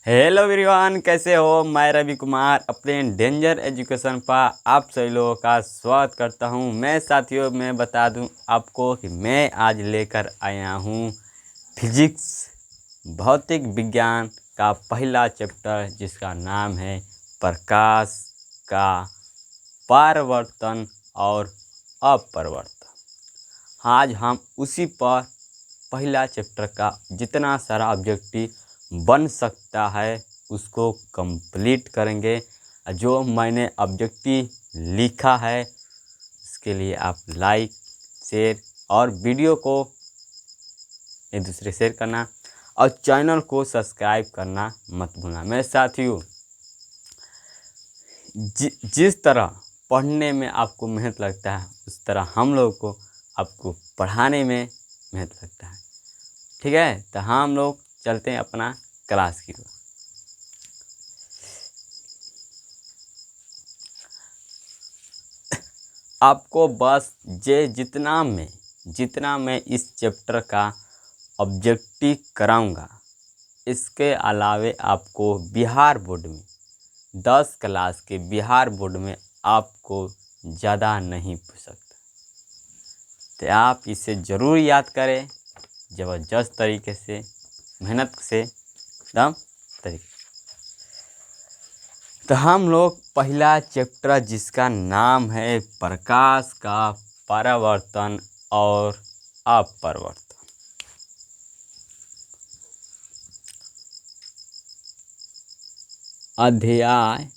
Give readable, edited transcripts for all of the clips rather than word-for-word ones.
Hello everyone, कैसे हो। मैं रवि कुमार अपने डेंजर एजुकेशन पर आप सभी लोगों का स्वागत करता हूं। मैं साथियों मैं बता दूं आपको कि मैं आज लेकर आया हूं फिजिक्स भौतिक विज्ञान का पहला चैप्टर, जिसका नाम है प्रकाश का परावर्तन और अपवर्तन। आज हम उसी पर पहला चैप्टर का जितना सारा ऑब्जेक्टिव बन सकता है उसको कंप्लीट करेंगे। जो मैंने ऑब्जेक्टिव लिखा है उसके लिए आप लाइक शेयर और वीडियो को एक दूसरे शेयर करना और चैनल को सब्सक्राइब करना मत भूलना। मेरे साथियों, जिस तरह पढ़ने में आपको मेहनत लगता है उस तरह हम लोग को आपको पढ़ाने में मेहनत लगता है। ठीक है, तो हम लोग चलते हैं अपना क्लास की ओर। आपको बस जितना मैं इस चैप्टर का ऑब्जेक्टिव कराऊंगा, इसके अलावे आपको बिहार बोर्ड में 10 क्लास के बिहार बोर्ड में आपको ज़्यादा नहीं पूछ सकता। तो आप इसे ज़रूर याद करें, ज़बरदस्त तरीके से, मेहनत से, एकदम तरीके। तो हम लोग पहला चैप्टर जिसका नाम है प्रकाश का परावर्तन और अपवर्तन, अध्याय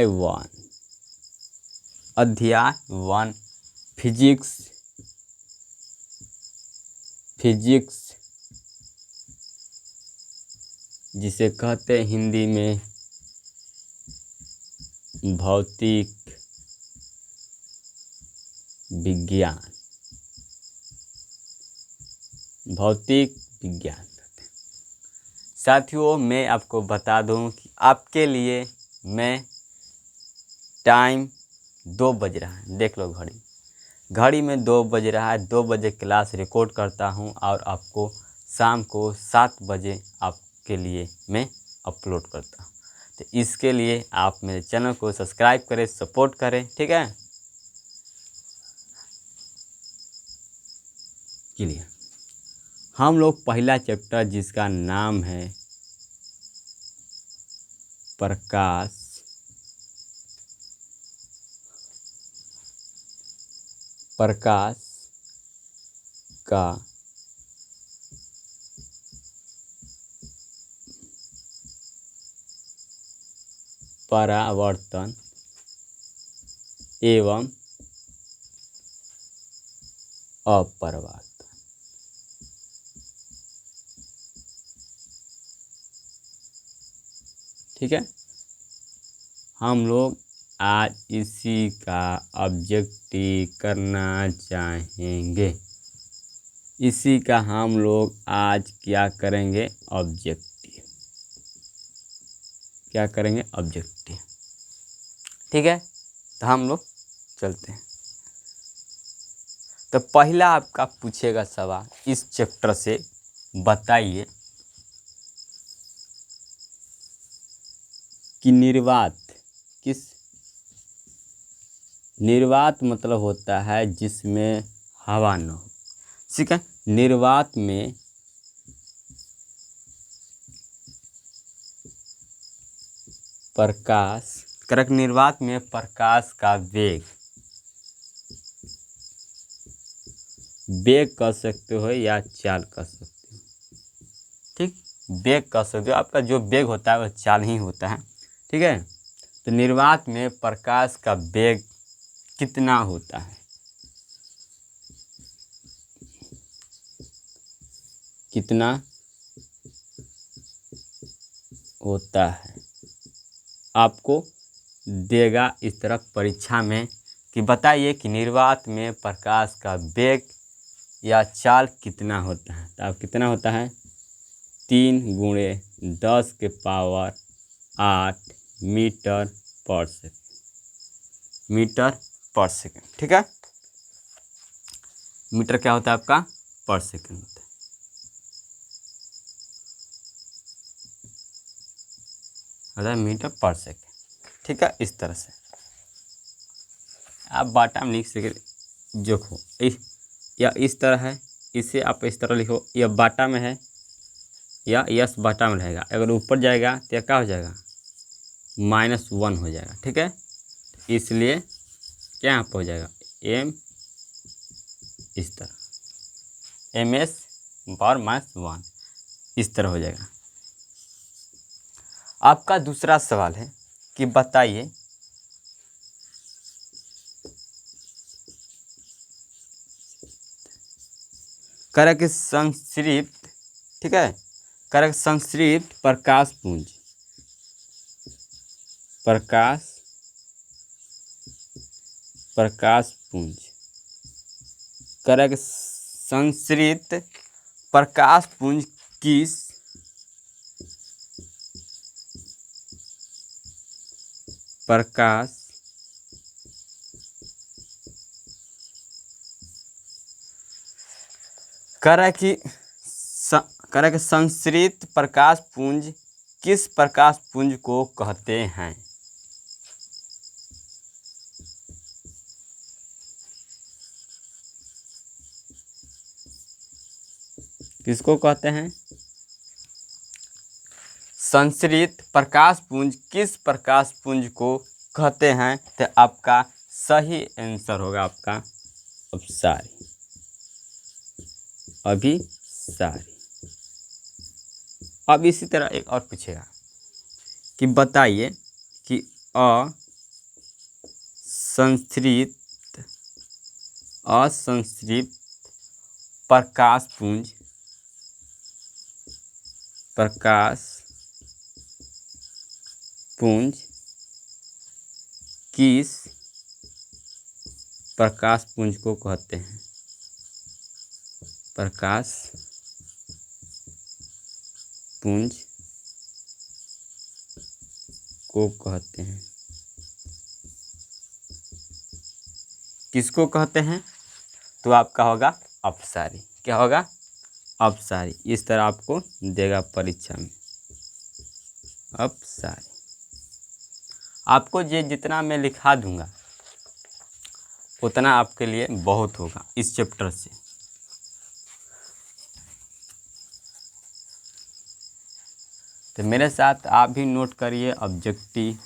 1 फिजिक्स जिसे कहते हैं हिंदी में भौतिक विज्ञान कहते हैं। साथियों, मैं आपको बता दूं कि आपके लिए मैं टाइम 2 बज रहा है, देख लो घड़ी में 2 बज रहा है। 2 बजे क्लास रिकॉर्ड करता हूं और आपको शाम को 7 बजे आपके लिए मैं अपलोड करता हूं। तो इसके लिए आप मेरे चैनल को सब्सक्राइब करें, सपोर्ट करें। ठीक है, चलिए हम लोग पहला चैप्टर जिसका नाम है प्रकाश का परावर्तन एवं अपवर्तन। ठीक है, हम लोग आज इसी का ऑब्जेक्टिव करना चाहेंगे। इसी का हम लोग आज क्या करेंगे, ऑब्जेक्टिव। ठीक है, तो हम लोग चलते हैं। तो पहला आपका पूछेगा सवाल इस चैप्टर से, बताइए कि निर्वात मतलब होता है जिसमें हवा न हो। ठीक है, निर्वात में निर्वात में प्रकाश का वेग कह सकते हो या चाल कह सकते हो। ठीक, वेग कह सकते हो। आपका जो वेग होता है वह चाल ही होता है। ठीक है, तो निर्वात में प्रकाश का वेग कितना होता है, आपको देगा इस तरह परीक्षा में कि बताइए कि निर्वात में प्रकाश का वेग या चाल कितना होता है। तो अब कितना होता है, 3 × 10⁸ मीटर पर सेकेंड। ठीक है, मीटर क्या होता है आपका, पर सेकेंड होता है। होता है मीटर पर सेकेंड। ठीक है, इस तरह से आप बाटा में लिख सके जो हो या इस तरह है, इसे आप इस तरह लिखो, यह बाटा में है या यस बाटा में रहेगा। अगर ऊपर जाएगा तो यह क्या हो जाएगा, -1 हो जाएगा। ठीक है, इसलिए क्या यहाँ पर हो जाएगा एम, इस तरह MS पावर -1 इस तरह हो जाएगा। आपका दूसरा सवाल है कि बताइए करक संश्रिप्त, ठीक है, करक संश्रिप्त प्रकाश पुंज, प्रकाश पुंज, करक संश्रित प्रकाश पुंज किस प्रकाश करक संश्रित प्रकाश पुंज किस प्रकाश पुंज को कहते हैं? किसको कहते हैं? संश्रित प्रकाश पुंज किस प्रकाश पुंज को कहते हैं? तो आपका सही आंसर होगा आपका अपसारी, अभिसारी। अब इसी तरह एक और पूछेगा कि बताइए कि असंश्रित प्रकाश पुंज किस प्रकाश पुंज को कहते हैं? प्रकाश पुंज को कहते हैं, किसको कहते हैं? तो आपका होगा अपसारी। क्या होगा? अपसारी। इस तरह आपको देगा परीक्षा में, अपसारी। आपको ये जितना मैं लिखा दूंगा उतना आपके लिए बहुत होगा इस चैप्टर से। तो मेरे साथ आप भी नोट करिए ऑब्जेक्टिव।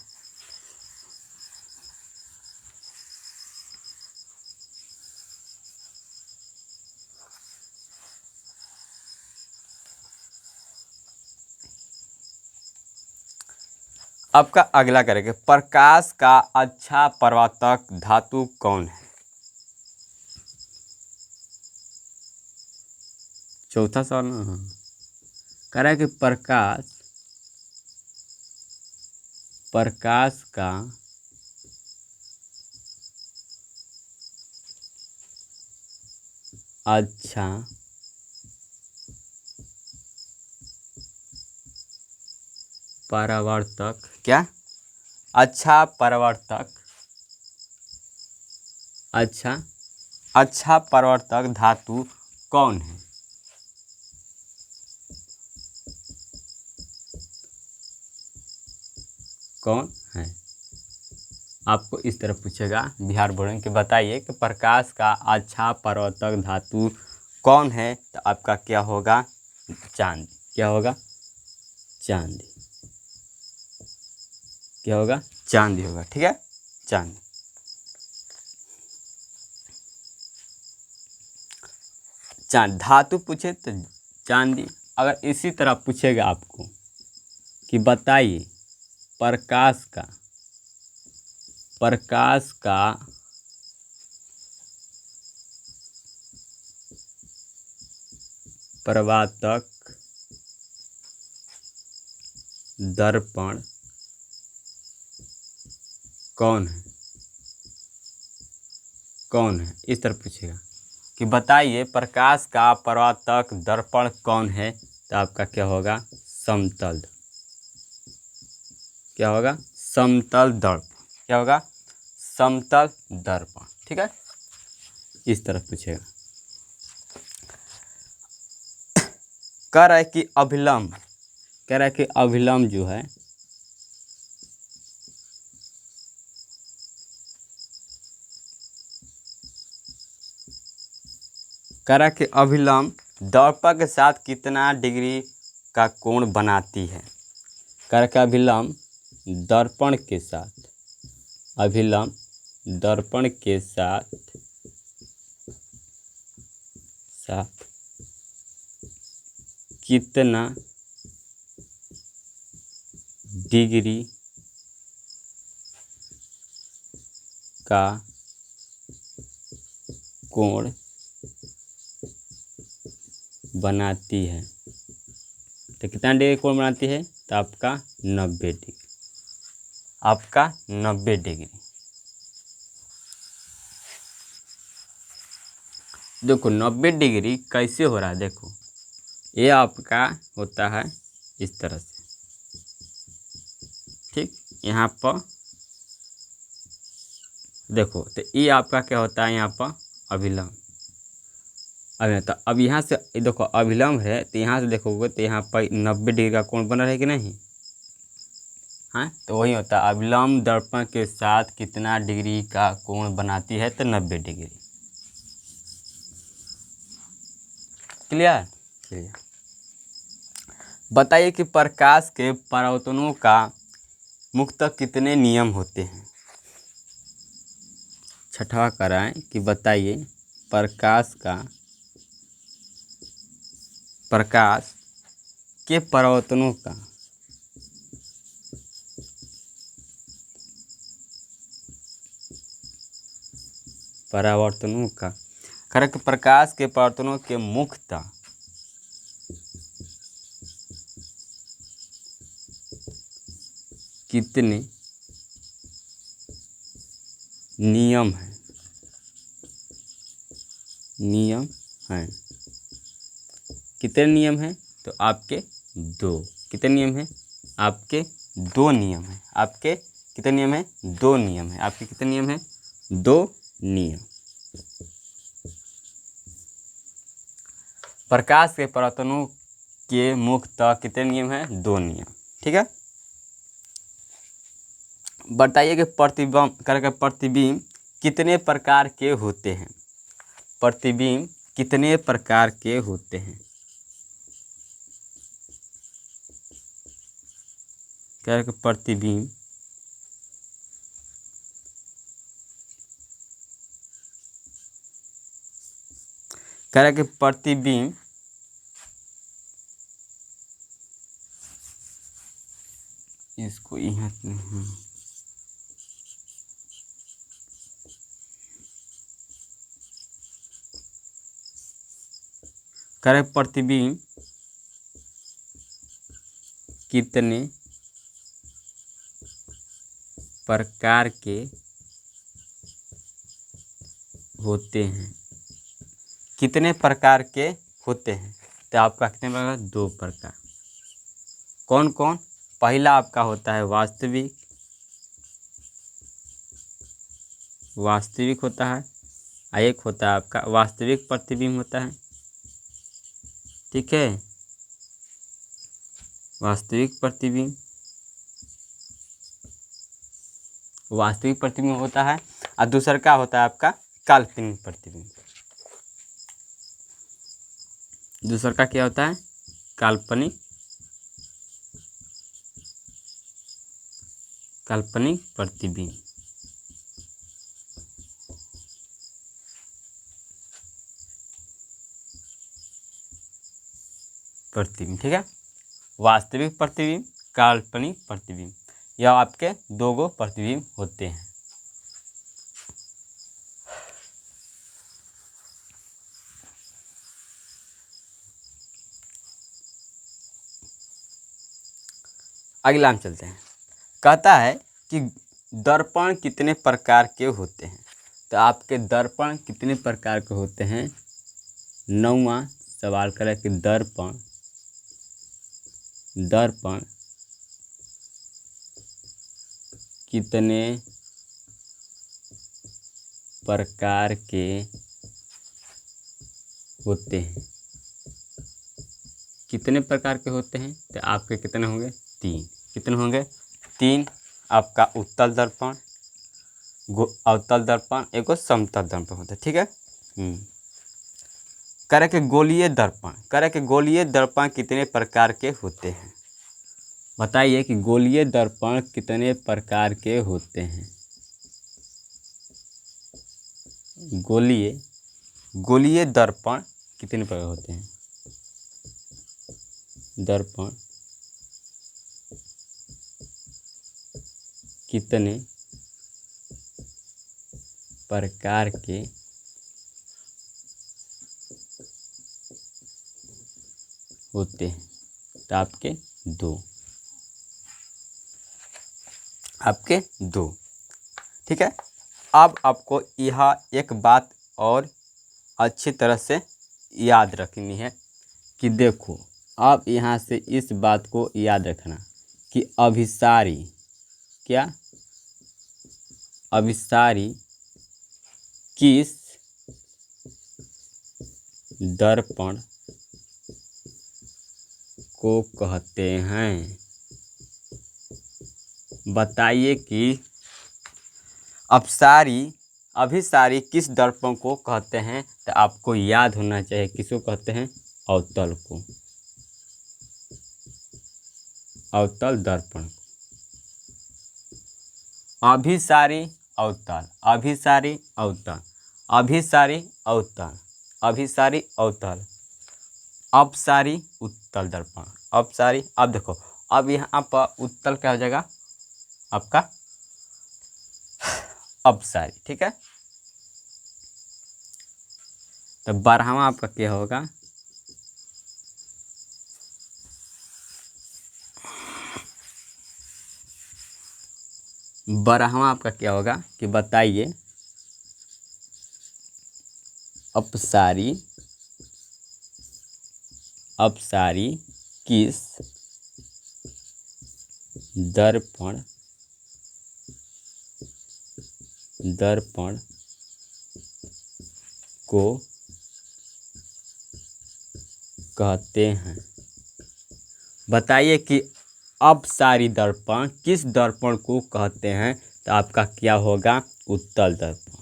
आपका अगला करेंगे, प्रकाश का अच्छा परावर्तक धातु कौन है? चौथा सवाल ना, हाँ, कह रहा है कि प्रकाश का अच्छा परावर्तक, क्या? अच्छा परावर्तक, अच्छा परावर्तक धातु कौन है? कौन है? आपको इस तरह पूछेगा बिहार बोर्ड के, बताइए कि प्रकाश का अच्छा परावर्तक धातु कौन है? तो आपका क्या होगा? चांदी। क्या होगा? चांदी। क्या होगा? चांदी होगा। ठीक है, चांदी। धातु पूछे तो चांदी। अगर इसी तरह पूछेगा आपको कि बताइए प्रकाश का परावर्तक दर्पण कौन है? इस तरह पूछेगा कि बताइए प्रकाश का परावर्तक दर्पण कौन है? तो आपका क्या होगा? समतल। क्या होगा? समतल दर्पण। क्या होगा? समतल दर्पण। ठीक है, इस तरह पूछेगा। कह रहा है कि अभिलंब जो है करा कि अभिलंब दर्पण के साथ कितना डिग्री का कोण बनाती है। करा कि अभिलंब दर्पण के साथ, अभिलंब दर्पण के साथ कितना डिग्री का कोण बनाती है। तो कितना डिग्री कोण बनाती है, तो आपका 90 डिग्री, आपका 90 डिग्री। देखो 90 डिग्री कैसे हो रहा है, देखो ये आपका होता है इस तरह से, ठीक। यहाँ पर देखो, तो ये आपका क्या होता है, यहाँ पर अभिलंब। तो अब यहाँ से देखो अभिलंब है, तो यहाँ से देखोगे तो यहाँ पर 90 डिग्री का कोण बना है कि नहीं। हाँ, तो वही होता है अभिलंब दर्पण के साथ कितना डिग्री का कोण बनाती है, तो 90 डिग्री। क्लियर। क्लियर। बताइए कि प्रकाश के परावर्तनों का मुख्यतः कितने नियम होते हैं। छठवा कराएं कि बताइए प्रकाश के परावर्तनों का करक प्रकाश के परावर्तनों के मुख्यतः कितने नियम हैं। कितने नियम हैं, तो आपके 2। कितने नियम हैं, आपके 2 नियम हैं। आपके कितने नियम हैं, 2 नियम हैं। आपके कितने नियम हैं, 2 नियम। प्रकाश के परावर्तनों के मुख्यतः कितने नियम हैं, 2 नियम, ठीक है। बताइए कि प्रतिबिंब कितने प्रकार के होते हैं। प्रतिबिंब कितने प्रकार के होते हैं। प्रतिबिंब प्रतिबिंब इसको यहाँ प्रतिबिंब कितने प्रकार के होते हैं। कितने प्रकार के होते हैं, तो आपका कितने प्रकार, 2 प्रकार। कौन कौन, पहला आपका होता है वास्तविक होता है, एक होता है आपका वास्तविक प्रतिबिंब होता है, ठीक है। वास्तविक प्रतिबिंब होता है, और दूसरा का होता है आपका काल्पनिक प्रतिबिंब। दूसरा का क्या होता है, काल्पनिक प्रतिबिंब। ठीक है। वास्तविक प्रतिबिंब, काल्पनिक प्रतिबिंब, यह आपके 2 प्रतिबिंब होते हैं। अगला हम चलते हैं। कहता है कि दर्पण कितने प्रकार के होते हैं। तो आपके दर्पण कितने प्रकार के होते हैं। 9वां सवाल करें कि दर्पण कितने प्रकार के होते हैं। कितने प्रकार के होते हैं, तो आपके कितने होंगे, 3। कितने होंगे, 3। आपका उत्तल दर्पण, अवतल दर्पण, एक समतल दर्पण होता है, ठीक है। कह कि गोलीय दर्पण, कह कि गोलीय दर्पण कितने प्रकार के होते हैं? बताइए कि गोलीय दर्पण कितने प्रकार के होते हैं? गोलीय दर्पण कितने प्रकार होते हैं? दर्पण कितने प्रकार के होते हैं? तो आपके दो। ठीक है। अब आपको यह एक बात और अच्छी तरह से याद रखनी है कि देखो, आप यहाँ से इस बात को याद रखना कि अभिसारी, क्या अभिसारी किस दर्पण को कहते हैं? बताइए कि अभिसारी किस दर्पण को कहते हैं? तो आपको याद होना चाहिए किसको कहते हैं? अवतल को, अवतल दर्पण। अभिसारी अवतल, अभिसारी अवतल, अभिसारी अवतल, अभिसारी अवतल, अपसारी उत्तल दर्पण, अपसारी। अब देखो, अब यहाँ पर उत्तल क्या हो जाएगा आपका? अपसारी। ठीक है। तो 12वां आपका क्या होगा? बारहवां आपका क्या होगा कि बताइए, अपसारी, अपसारी किस दर्पण को कहते हैं? बताइए कि अपसारी दर्पण किस दर्पण को कहते हैं? तो आपका क्या होगा? उत्तल दर्पण,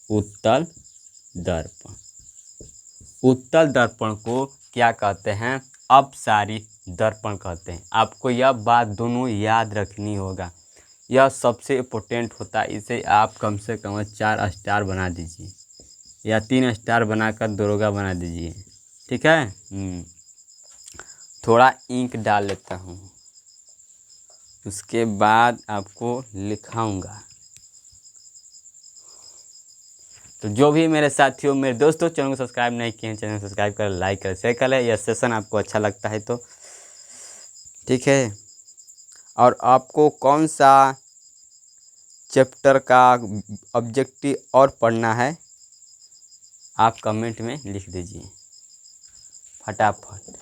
उत्तल दर्पण। उत्तल दर्पण को क्या कहते हैं? अपसारी दर्पण कहते हैं। आपको यह बात दोनों याद रखनी होगा, यह सबसे इम्पोर्टेंट होता है। इसे आप कम से कम 4 स्टार बना दीजिए या 3 स्टार बनाकर दरोगा बना दीजिए। ठीक है। थोड़ा इंक डाल लेता हूँ, उसके बाद आपको लिखाऊंगा। तो जो भी मेरे साथियों, मेरे दोस्तों, चैनल को सब्सक्राइब नहीं किए हैं, चैनल को सब्सक्राइब कर, लाइक कर, शेयर कर लें। यह सेशन आपको अच्छा लगता है तो ठीक है। और आपको कौन सा चैप्टर का ऑब्जेक्टिव और पढ़ना है, आप कमेंट में लिख दीजिए फटाफट।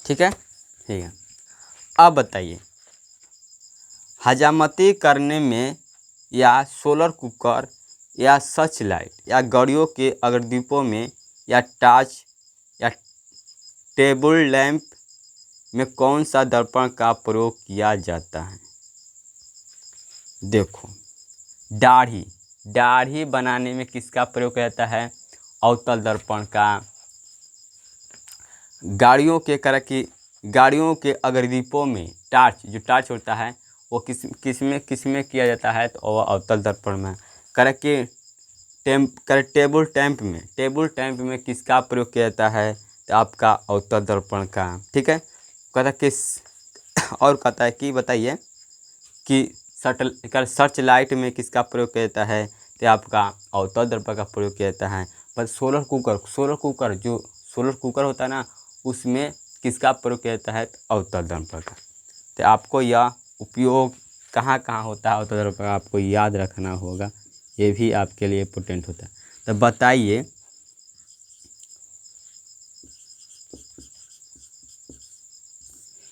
ठीक है। ठीक है। अब बताइए, हजामती करने में या सोलर कुकर या सर्च लाइट या गाड़ियों के अग्रदीपों में या टार्च या टेबल लैंप में कौन सा दर्पण का प्रयोग किया जाता है? देखो, दाढ़ी बनाने में किसका प्रयोग किया जाता है? अवतल दर्पण का। गाड़ियों के अग्रदीपों में जो टार्च होता है वो किस में किया जाता है? तो वह अवतल दर्पण में। टेबल टैंप में किसका प्रयोग किया जाता है? तो आपका अवतल दर्पण का। ठीक है। कहता है कि बताइए कि सर्च लाइट में किसका प्रयोग किया जाता है? तो आपका अवतल दर्पण का प्रयोग किया जाता है। पर सोलर कुकर होता है ना, उसमें किसका प्रयोग किया जाता है? तो अवतल दर्पण का। तो आपको यह उपयोग कहाँ कहाँ होता है अवतल दर्पण का, आपको याद रखना होगा, ये भी आपके लिए इम्पोर्टेंट होता है। तो बताइए,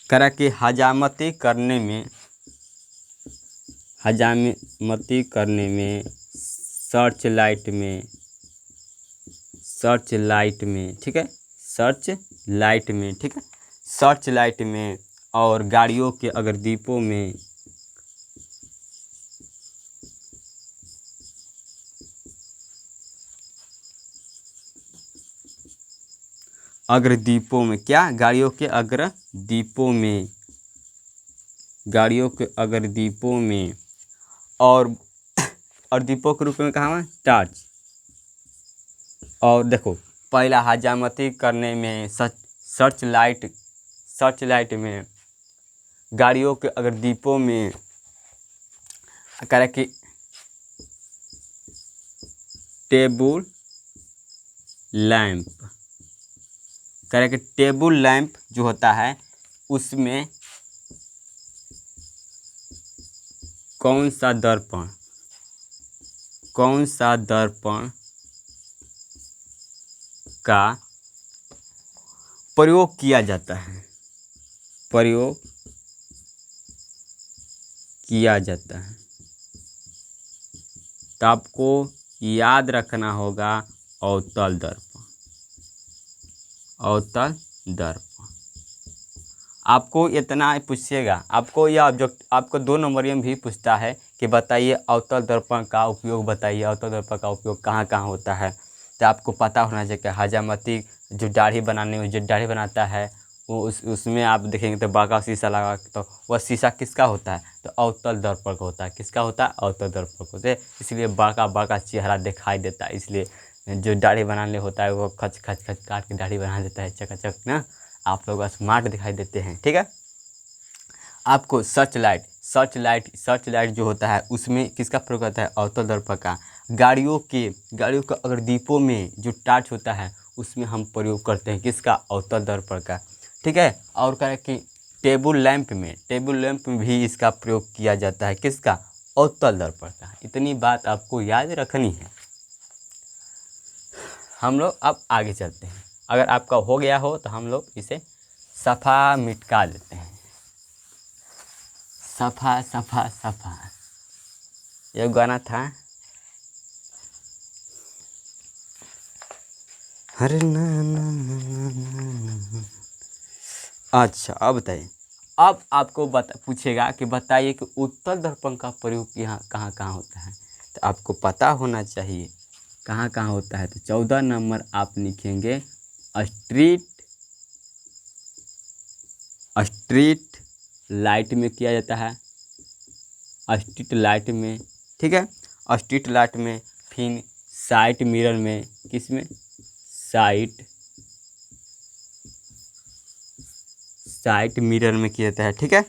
करा कि हजामती करने में सर्च लाइट में, ठीक है, सर्च लाइट में और गाड़ियों के अग्रदीपों में अग्रदीपों में, क्या गाड़ियों के अग्रदीपों में, गाड़ियों के अग्रदीपों में, और दीपों के रूप में कहा हुआ टॉर्च। और देखो पहला हजामती करने में सर्च लाइट में, गाड़ियों के अग्रदीपों में कह रहा कि टेबल लैंप, कह रहा कि टेबल लैंप जो होता है उसमें कौन सा दर्पण का प्रयोग किया जाता है, प्रयोग किया जाता है। तो आपको याद रखना होगा अवतल दर्पण, अवतल दर्पण। आपको इतना पूछिएगा, आपको यह ऑब्जेक्ट आपको 2 नंबर में भी पूछता है कि बताइए अवतल दर्पण का उपयोग बताइए, अवतल दर्पण का उपयोग कहाँ कहाँ होता है। तो आपको पता होना चाहिए कि हजामती जो दाढ़ी बनाने में जो दाढ़ी बनाता है वो उसमें आप देखेंगे तो बड़ा शीशा लगा, तो वह शीशा किसका होता है, तो अवतल दर्पण का होता है। किसका होता है, अवतल दर्पण का होता है। इसलिए बड़ा चेहरा दिखाई देता है, इसलिए जो दाढ़ी बनाने होता है वो खच खच खच काट के दाढ़ी बना देता है, चकाचक ना, आप लोग स्मार्ट दिखाई देते हैं। ठीक है, आपको सर्च लाइट जो होता है उसमें किसका प्रयोग होता है, अवतल दर्पण का। गाड़ियों के अग्रदीपों में जो टार्च होता है उसमें हम प्रयोग करते हैं किसका, अवतल दर्पण का। ठीक है, और कह रहे कि टेबल लैंप में भी इसका प्रयोग किया जाता है, किसका, अवतल दर्पण का। इतनी बात आपको याद रखनी है। हम लोग अब आगे चलते हैं। अगर आपका हो गया हो तो हम लोग इसे सफ़ा मिटका देते हैं। सफ़ा सफ़ा सफ़ा, ये गाना था। अरे ना ना ना ना ना। अच्छा अब बताइए, अब आपको पूछेगा कि बताइए कि उत्तल दर्पण का प्रयोग यहाँ कहाँ कहाँ होता है। तो आपको पता होना चाहिए कहाँ कहाँ होता है। तो 14 नंबर आप लिखेंगे स्ट्रीट लाइट में किया जाता है, स्ट्रीट लाइट में। ठीक है, स्ट्रीट लाइट में, फिर साइड मिरर में, किस में, साइड मिरर में किया जाता है। ठीक है,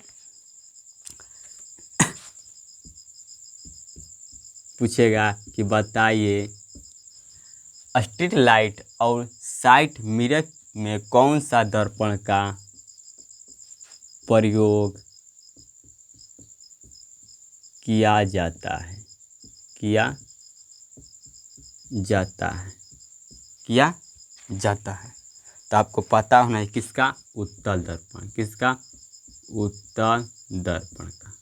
पूछेगा कि बताइए स्ट्रीट लाइट और साइड मिरर में कौन सा दर्पण का प्रयोग किया जाता है, किया जाता है। तो आपको पता होना है किसका, उत्तल दर्पण, किसका, उत्तल दर्पण का।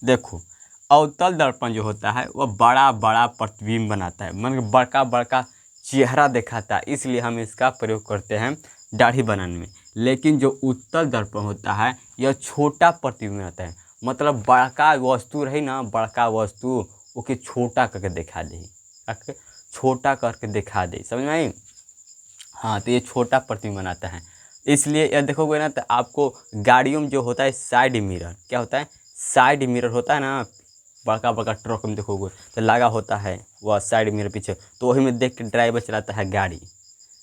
देखो अवतल दर्पण जो होता है वह बड़ा बड़ा प्रतिबिंब बनाता है, मतलब बड़का बड़का चेहरा दिखाता है, इसलिए हम इसका प्रयोग करते हैं दाढ़ी बनाने में। लेकिन जो उत्तल दर्पण होता है यह छोटा प्रतिबिंब बनाता है, मतलब बड़का वस्तु रही ना, बड़का वस्तु ओके छोटा करके दिखा दे, छोटा करके दिखा दे, समझ में आई। हाँ, तो ये छोटा प्रतिबिंब बनाता है। इसलिए यह देखोगे ना तो आपको गाड़ियों में जो होता है साइड मिरर, क्या होता है, साइड मिरर होता है ना, बड़का बड़का ट्रक में देखोगे तो लगा होता है वह साइड मिरर पीछे, तो वही में देख के ड्राइवर चलाता है गाड़ी,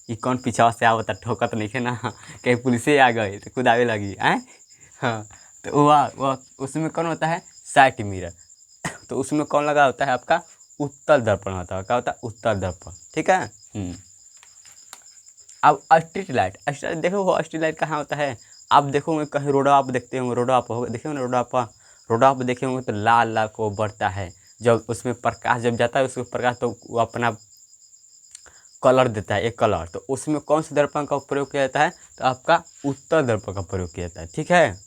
ये कौन पीछा से आवता ठोका तो नहीं है ना, कहीं पुलिस आ गए तो खुद आवे लगी आए। हाँ, तो वह उसमें कौन होता है, साइड मिरर। तो उसमें कौन लगा होता है, आपका उत्तल दर्पण होता है, क्या होता है, उत्तल दर्पण। ठीक है। अब स्ट्रीट लाइट देखो, वो स्ट्रीट लाइट कहाँ होता है, आप देखोगे कहीं रोडवा आप देखते होंगे, रोडवा आप देखे होंगे, रोडवा आप देखे होंगे तो लाल लाल को बढ़ता है, जब उसमें प्रकाश जब जाता है उसको प्रकाश, तो वो अपना कलर देता है, एक कलर, तो उसमें कौन से दर्पण का प्रयोग किया जाता है, तो आपका उत्तल दर्पण का प्रयोग किया जाता है। ठीक है।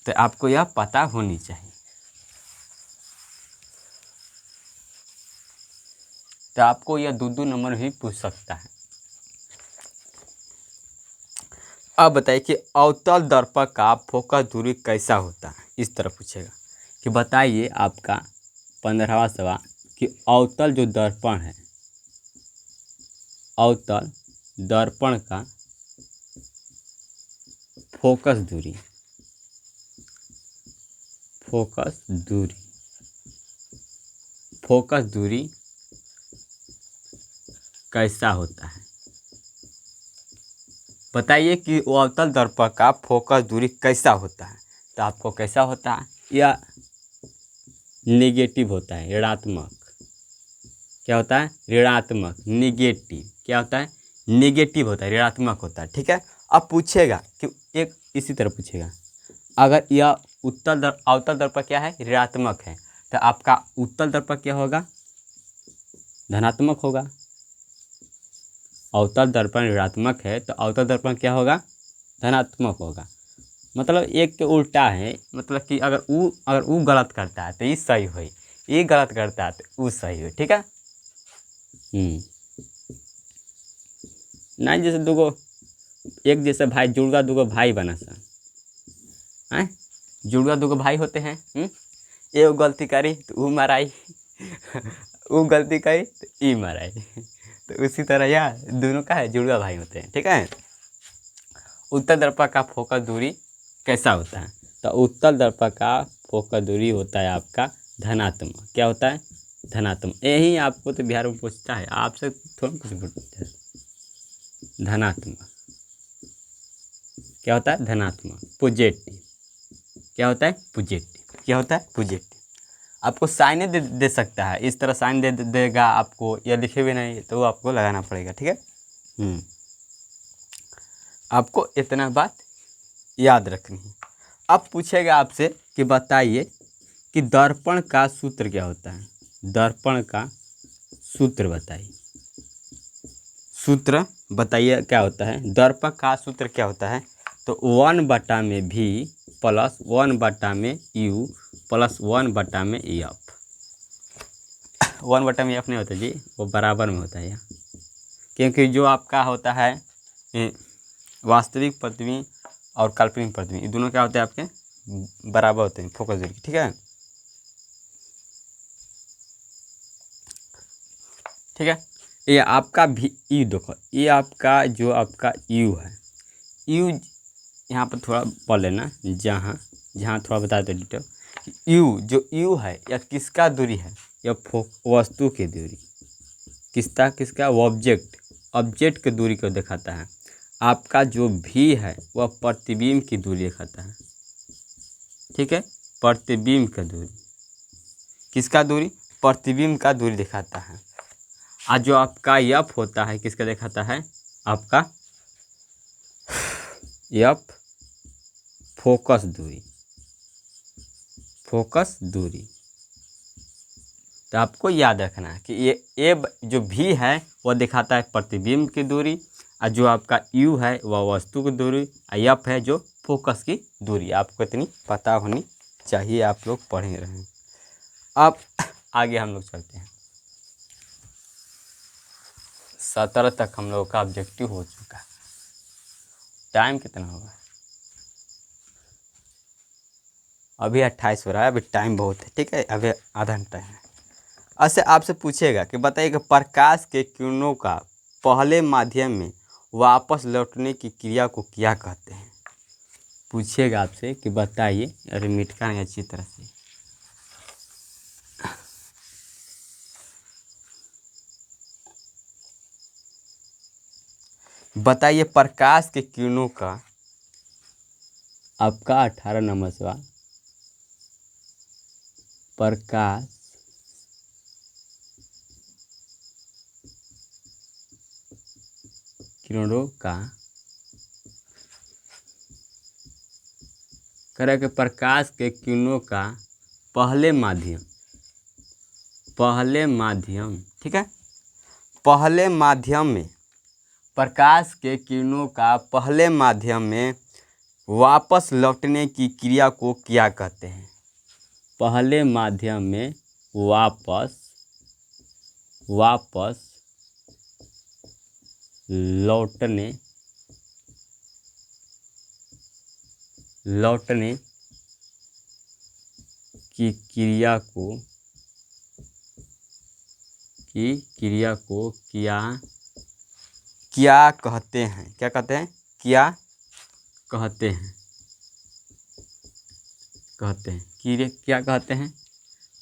तो आपको यह पता होनी चाहिए। तो आपको यह 2 नंबर भी पूछ सकता है। अब बताइए कि अवतल दर्पण का फोकस दूरी कैसा होता है, इस तरह पूछेगा कि बताइए आपका 15वां सवाल कि अवतल जो दर्पण है अवतल दर्पण का फोकस दूरी, फोकस दूरी, फोकस दूरी कैसा होता है? बताइए कि वो अवतल दर्पण का फोकस दूरी कैसा होता है। तो आपको कैसा होता है, या नेगेटिव होता है, ऋणात्मक। क्या होता है? ऋणात्मक, निगेटिव। क्या होता है? निगेटिव होता है, ऋणात्मक होता है। ठीक है। अब पूछेगा कि एक इसी तरह पूछेगा, अगर यह अवतल दर्पण क्या है? ऋणात्मक है, तो आपका उत्तल दर्पण क्या होगा? धनात्मक होगा। अवतल दर्पण ऋणात्मक है तो अवतल दर्पण क्या होगा? धनात्मक होगा। मतलब एक के उल्टा है, मतलब कि अगर वो गलत करता है तो ये सही हो, ये गलत करता है तो वो सही हो। ठीक है। नहीं, जैसे दूगो एक जैसे भाई जुड़वा दूगो भाई बना सा हैं, जुड़वा दूगो भाई होते हैं। एगो गलती करी तो वो माराई वो गलती करी तो ई माराई तो उसी तरह यार दोनों का है, जुड़वा भाई होते हैं। ठीक है। उत्तल दर्पण का फोकस दूरी कैसा होता है? तो उत्तल दर्पण का फोकस दूरी होता है आपका धनात्मक। क्या होता है? धनात्मक। यही आपको तो बिहार में पूछता है, आपसे थोड़ा कुछ पूछता है। धनात्मक क्या होता है? धनात्मक, पॉजिटिव। क्या होता है? पॉजिटिव। क्या होता है? पॉजिटिव। आपको साइन दे सकता है, इस तरह साइन देगा आपको, या लिखे भी नहीं तो वो आपको लगाना पड़ेगा। ठीक है। आपको इतना बात याद रखनी है। अब पूछेगा आपसे कि बताइए कि दर्पण का सूत्र क्या होता है? दर्पण का सूत्र बताइए। सूत्र बताइए क्या होता है? दर्पण का सूत्र क्या होता है? तो 1/v plus 1/u plus 1/f। 1/f नहीं होता जी, वो बराबर में होता है यहाँ, क्योंकि जो आपका होता है वास्तविक प्रतिबिंब और काल्पनिक प्रतिबिंब, ये दोनों क्या होते हैं? आपके बराबर होते हैं फोकस दूरी। ठीक है। ठीक है। ये आपका भी यू देखो, ये आपका जो आपका यू है, यू यहाँ पर थोड़ा पढ़ लेना, जहाँ जहाँ थोड़ा बता दो डिटेल। यू जो यू है या किसका दूरी है? या वस्तु की दूरी। किसका ऑब्जेक्ट की दूरी को दिखाता है। आपका जो भी है वह प्रतिबिंब की दूरी दिखाता है। ठीक है। प्रतिबिंब का दूरी, किसका दूरी? प्रतिबिंब का दूरी दिखाता है। और जो आपका एफ होता है किसका दिखाता है? आपका एफ फोकस दूरी, फोकस दूरी। तो आपको याद रखना है कि ये ए जो भी है वह दिखाता है प्रतिबिंब की दूरी, और जो आपका यू है वह वस्तु की दूरी, और एफ है जो फोकस की दूरी। आपको इतनी पता होनी चाहिए, आप लोग पढ़े रहें। अब आगे हम लोग चलते हैं। 17 तक हम लोगों का ऑब्जेक्टिव हो चुका है। टाइम कितना होगा? अभी 28 हो रहा है, अभी टाइम बहुत है। ठीक है, अभी आधा घंटा है। ऐसे आपसे पूछेगा कि बताइए कि प्रकाश के किरणों का पहले माध्यम में वापस लौटने की क्रिया को क्या कहते हैं? पूछेगा आपसे कि बताइए, अरे मिटका नहीं अच्छी तरह से। बताइए प्रकाश के किरणों का, आपका 18 नंबर सवाल। प्रकाश किरणों का, करें कि प्रकाश के किरणों का पहले माध्यम, ठीक है, पहले माध्यम में, प्रकाश के किरणों का पहले माध्यम में वापस लौटने की क्रिया को क्या कहते हैं? पहले माध्यम में वापस लौटने की क्रिया को क्या क्या कहते हैं, क्या कहते हैं, क्या कहते हैं, कहते हैं कि क्या कहते हैं।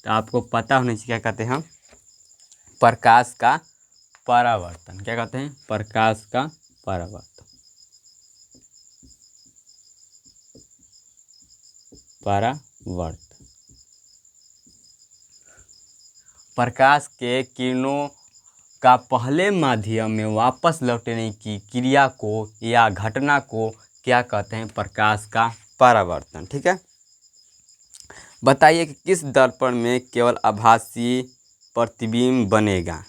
तो आपको पता होना चाहिए क्या कहते हैं हम, प्रकाश का परावर्तन। क्या कहते हैं, प्रकाश का परावर्तन, परावर्तन। प्रकाश के किरणों का पहले माध्यम में वापस लौटने की क्रिया को या घटना को क्या कहते हैं, प्रकाश का परावर्तन। ठीक है, बताइए कि किस दर्पण में केवल आभासी प्रतिबिंब बनेगा।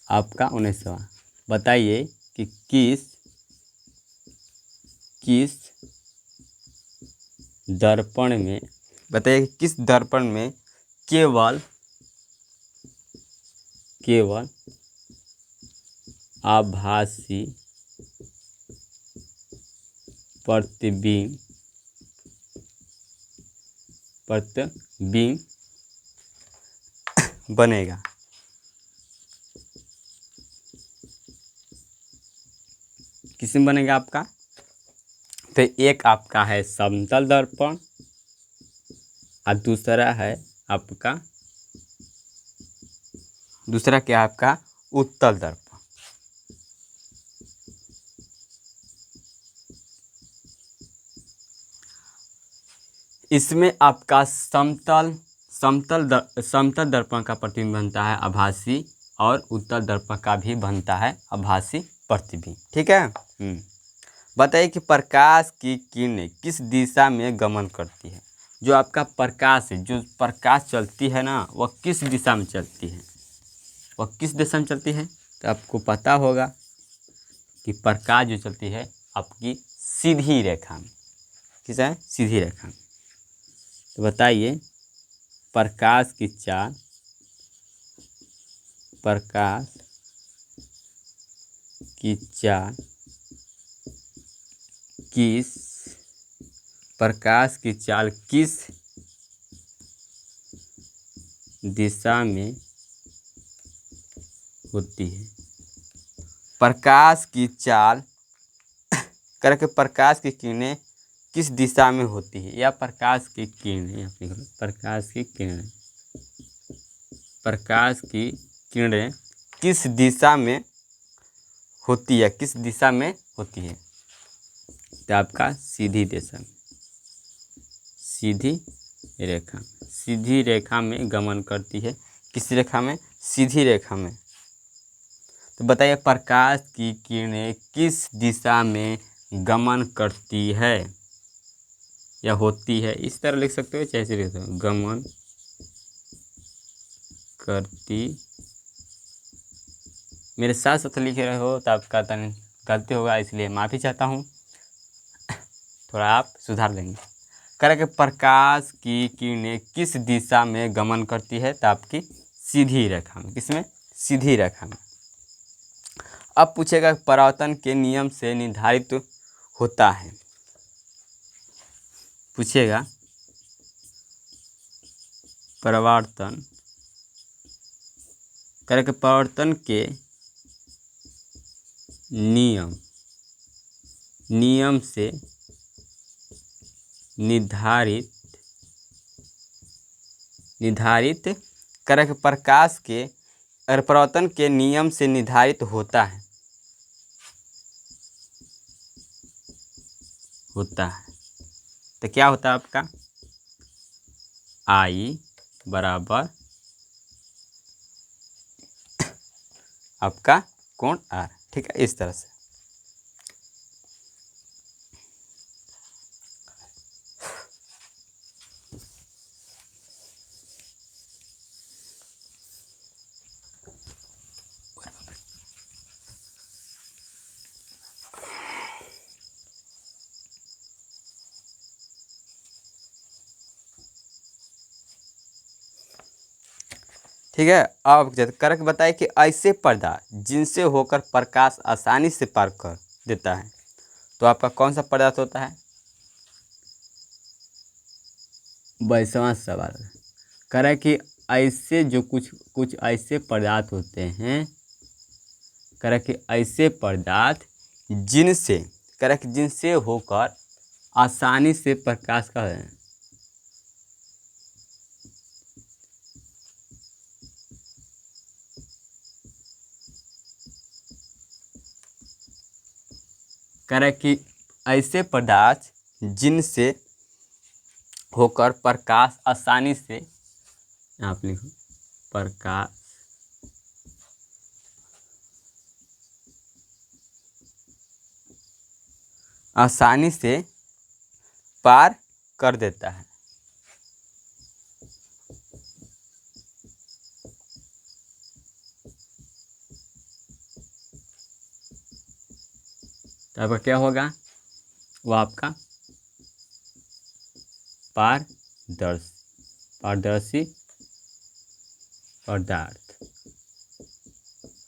आपका 19वां, बताइए कि किस दर्पण में, बताइए कि किस दर्पण में केवल आभासी प्रतिबिंब बनेगा। किसमें बनेगा आपका, तो एक आपका है समतल दर्पण और दूसरा है आपका, दूसरा क्या है आपका, उत्तल दर्पण। इसमें आपका समतल दर्पण का प्रतिबिंब बनता है आभासी और उत्तल दर्पण का भी बनता है आभासी प्रतिबिंब। ठीक है। बताइए कि प्रकाश की किरणें किस दिशा में गमन करती है। जो आपका प्रकाश है, जो प्रकाश चलती है ना, वह किस दिशा में चलती है, वह किस दिशा में चलती है। तो आपको पता होगा कि प्रकाश जो चलती है आपकी सीधी रेखा में, किस है, सीधी रेखा में। तो बताइए प्रकाश की चाल, प्रकाश की चाल किस, प्रकाश की चाल किस दिशा में होती है। प्रकाश की चाल करके प्रकाश की किरणें किस दिशा में होती है, या प्रकाश की किरणें, प्रकाश की किरणें, प्रकाश की किरणें किस दिशा में होती है, किस दिशा में होती है। तो आपका सीधी दिशा में, सीधी रेखा, सीधी रेखा में गमन करती है। किस रेखा में, सीधी रेखा में। तो बताइए प्रकाश की किरणें किस दिशा में गमन करती है या होती है। इस तरह लिख सकते हो, चाहे ऐसे लिख सकते हो, गमन करती। मेरे साथ साथ लिख रहे हो तो आपका तन गलती होगा, इसलिए माफ़ी चाहता हूँ, थोड़ा आप सुधार लेंगे। करें कि प्रकाश की किरणें किस दिशा में गमन करती है, तो आपकी सीधी रेखा में। किसमें, सीधी रेखा में। अब पूछेगा परावर्तन के नियम से निर्धारित होता है। पूछेगा परावर्तन, करें कि परावर्तन के नियम से निर्धारित करें कि प्रकाश के परावर्तन के नियम से निर्धारित होता है, तो क्या होता है आपका, I बराबर आपका कोण R। ठीक है, इस तरह से। ठीक है, अब करके बताए कि ऐसे पर्दा जिनसे होकर प्रकाश आसानी से पार कर देता है, तो आपका कौन सा पदार्थ होता है। 22वां सवाल करें कि ऐसे जो कुछ कुछ ऐसे पदार्थ होते हैं, कह रहा कि ऐसे पदार्थ जिनसे, कह रहा कि जिनसे होकर आसानी से प्रकाश का कह रहा कि ऐसे पदार्थ जिनसे होकर प्रकाश आसानी से, आप लिखो प्रकाश आसानी से पार कर देता है। तो आपका क्या होगा, वो आपका पारदर्शी पदार्थ।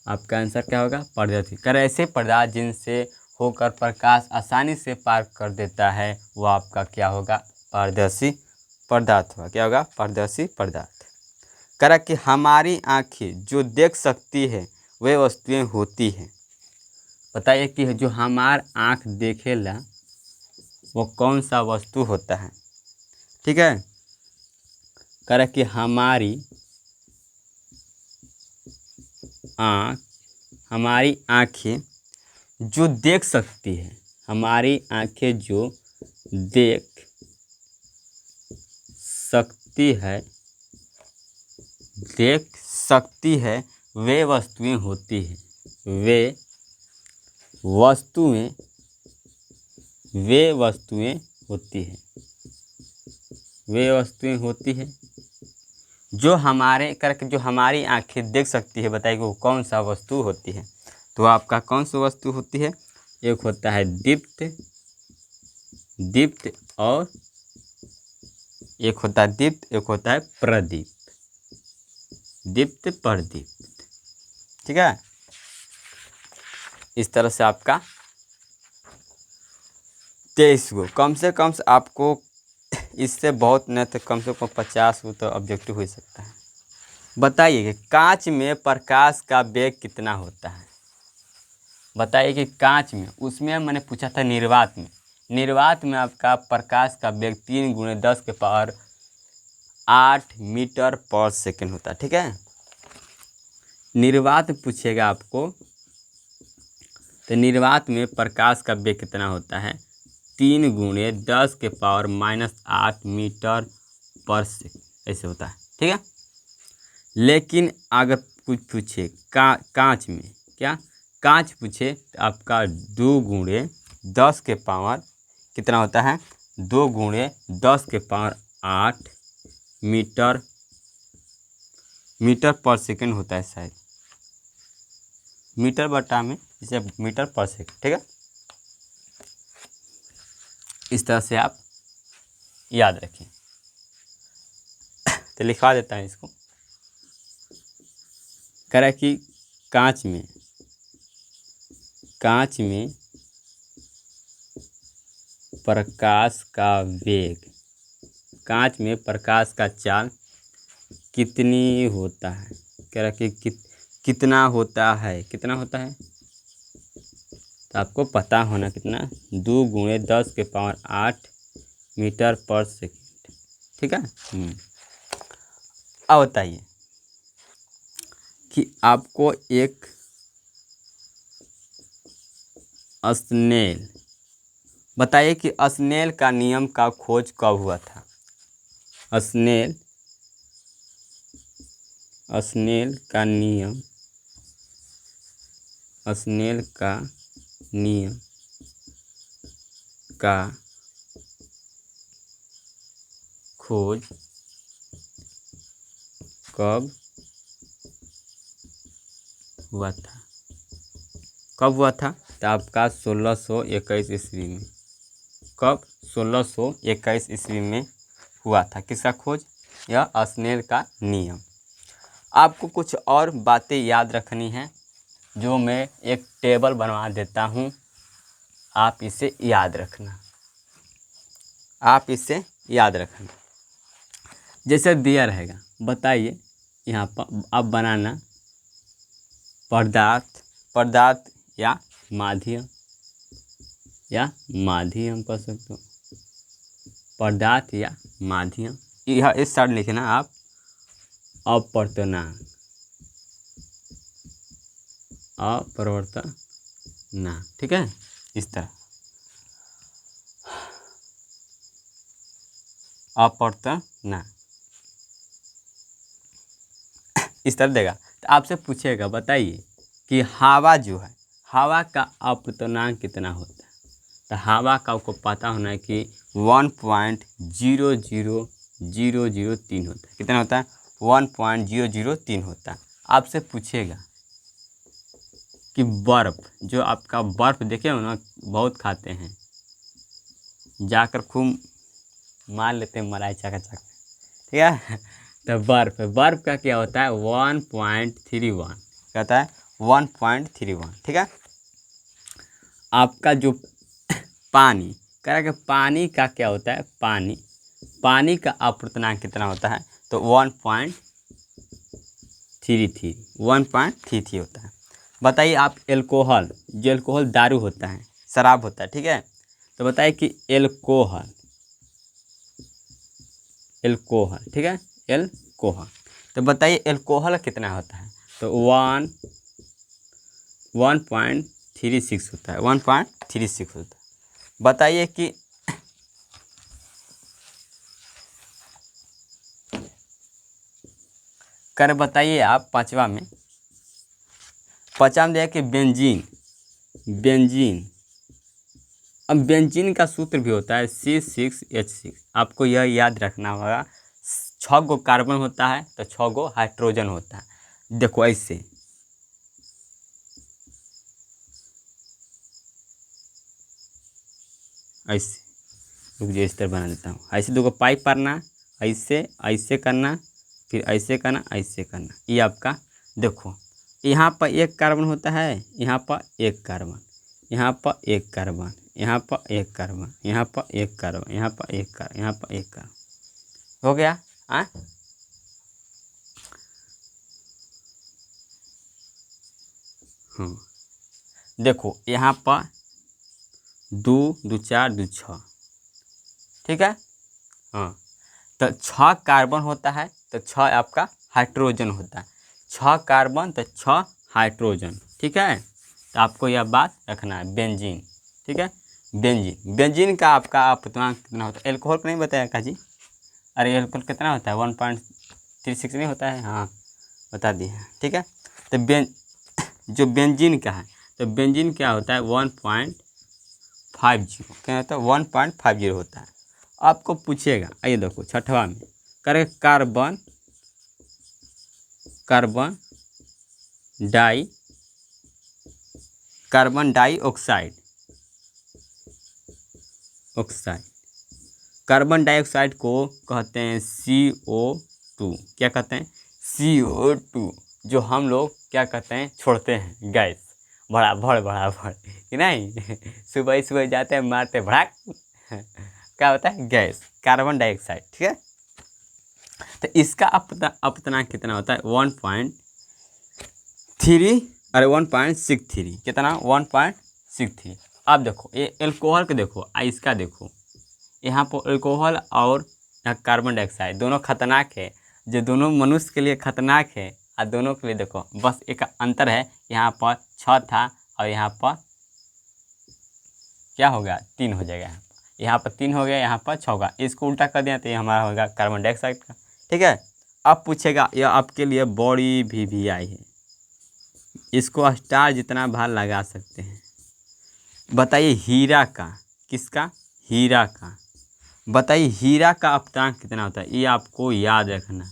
आपका आंसर क्या होगा, पारदर्शी। कर ऐसे पदार्थ जिनसे होकर प्रकाश आसानी से पार कर देता है, वो आपका क्या होगा, पारदर्शी पदार्थ होगा। क्या होगा, पारदर्शी पदार्थ। करा कि हमारी आंखें जो देख सकती है वे वस्तुएं होती हैं। बताइए कि जो हमार आँख देखेला वो कौन सा वस्तु होता है। ठीक है, करा कि हमारी आँखें जो देख सकती है, हमारी आँखें जो देख सकती है वे वस्तुएं होती हैं। वे वस्तुएं होती हैं जो हमारे करके जो हमारी आंखें देख सकती है। बताइए वो कौन सा वस्तु होती है। तो आपका कौन सा वस्तु होती है, एक होता है दीप्त और एक होता है दीप्त, एक होता है प्रदीप्त। दीप्त प्रदीप्त। ठीक है, इस तरह से आपका 23 गो, कम से कम आपको इससे बहुत नहीं तो कम से कम 50 गो तो ऑब्जेक्टिव हो सकता है। बताइए कि कांच में प्रकाश का वेग कितना होता है। बताइए कि कांच में, उसमें मैंने पूछा था निर्वात में आपका प्रकाश का वेग 3 × 10⁸ मीटर पर सेकंड होता है। ठीक है, निर्वात पूछेगा आपको तो निर्वात में प्रकाश का वेग कितना होता है, 3 × 10⁻⁸ मीटर पर सेकंड ऐसे होता है। ठीक है, लेकिन अगर कुछ पूछे कांच में, क्या कांच पूछे तो आपका 2 × 10 के पावर कितना होता है, 2 × 10⁸ मीटर पर सेकंड होता है। शायद मीटर बटा में इसे मीटर पर सेकंड। ठीक है, इस तरह से आप याद रखें। तो लिखवा देता है इसको। कह रहा है कि कांच में प्रकाश का वेग, कांच में प्रकाश का चाल कितनी होता है। कह रहा है कि कितना होता है तो आपको पता होना कितना, 2 × 10⁸ मीटर पर सेकंड। ठीक है, अब बताइए कि आपको एक स्नेल, बताइए कि स्नेल का नियम का खोज कब हुआ था। स्नेल का नियम का खोज कब हुआ था तो आपका 1621 ईस्वी में। कब, 1621 ईस्वी में हुआ था। किसका खोज, यह स्नेल का नियम। आपको कुछ और बातें याद रखनी है जो मैं एक टेबल बनवा देता हूँ, आप इसे याद रखना। जैसे दिया रहेगा, बताइए यहाँ पर अब बनाना पदार्थ या माध्यम कर सकते हो, पदार्थ या माध्यम। यह इस साइड लिखना आप अपवर्तनांक, ठीक है, इस तरह अपवर्तनांक इस तरह देगा। तो आपसे पूछेगा बताइए कि हवा जो है, हवा का अपवर्तनांक कितना होता है। तो हवा का आपको पता होना है कि 1.00003 होता है। कितना होता है? 1.003 होता है। आपसे पूछेगा कि बर्फ़, जो आपका बर्फ़ देखे हो ना, बहुत खाते हैं, जाकर खूब मार लेते हैं मलाई चाका चाका, ठीक है। तो बर्फ़ का क्या होता है? 1.31 कहता है 1.31, ठीक है। आपका जो पानी कह रहा है कि पानी का क्या होता है? पानी का अपवर्तनांक कितना होता है? तो 1.33 होता है। बताइए आप एल्कोहल, जो एल्कोहल दारू होता है, शराब होता है, ठीक है। तो बताइए कि एल्कोहल, ठीक है, एल्कोहल। तो बताइए एल्कोहल कितना होता है? तो 1.36 होता है, 1.36 होता है। बताइए कि बताइए आप पांचवा में दिया कि बेंजीन। अब बेंजीन का सूत्र भी होता है C6H6। आपको यह याद रखना होगा। 6 गो कार्बन होता है तो 6 गो हाइड्रोजन होता है। देखो ऐसे, रुक जाइए, इस तरह बना देता हूँ। ऐसे 2 पाइप करना, ऐसे करना, फिर ऐसे करना, ऐसे करना। ये आपका देखो, यहाँ पर एक कार्बन होता है, यहाँ पर एक कार्बन, यहाँ पर एक कार्बन, यहाँ पर एक कार्बन, यहाँ पर एक कार्बन, यहाँ पर एक कार्बन, यहाँ पर एक कार्बन, हो गया। देखो यहाँ पर 2 2 4 2 6, ठीक है। तो 6 कार्बन होता है तो 6 आपका हाइड्रोजन होता है। 6 कार्बन तो 6 हाइड्रोजन, ठीक है। तो आपको यह बात रखना है। बेंजीन, ठीक है। बेंजीन का आपका अपवर्तनांक कितना होता है? एल्कोहल को नहीं बताया का जी? अरे एल्कोहल कितना होता है? 1.36 नहीं होता है? हाँ, बता दिए हैं, ठीक है। तो जो बेंजीन का है, तो बेंजीन क्या होता है? 1.50, क्या होता है? 1.50 होता है। आपको पूछेगा, आइए देखो छठवा में करे कार्बन डाइऑक्साइड, कार्बन डाइऑक्साइड को कहते हैं CO2। क्या कहते हैं? CO2, जो हम लोग क्या कहते हैं? छोड़ते हैं गैस, भड़ा भड़ कि नहीं। सुबह जाते हैं, मारते भड़ाक, क्या होता है? गैस, कार्बन डाइऑक्साइड, ठीक है। तो इसका अपवर्तनांक कितना होता है? 1.63, कितना? 1.63। अब देखो ये एल्कोहल के देखो, इसका देखो, यहाँ पर एल्कोहल और यहाँ कार्बन डाइऑक्साइड दोनों खतरनाक है। जो दोनों मनुष्य के लिए खतरनाक है और दोनों के लिए देखो, बस एक अंतर है, यहाँ पर 6 था और यहाँ पर क्या हो गया? 3 हो जाएगा। यहाँ पर 3 हो गया, यहाँ पर 6 होगा। इसको उल्टा कर दिया तो ये हमारा होगा कार्बन डाइऑक्साइड का, ठीक है। अब पूछेगा, यह आपके लिए बड़ी VVI है, इसको स्टार जितना भार लगा सकते हैं। बताइए हीरा का, किसका? हीरा का। बताइए हीरा का अपवर्तनांक कितना होता है? ये आपको याद रखना,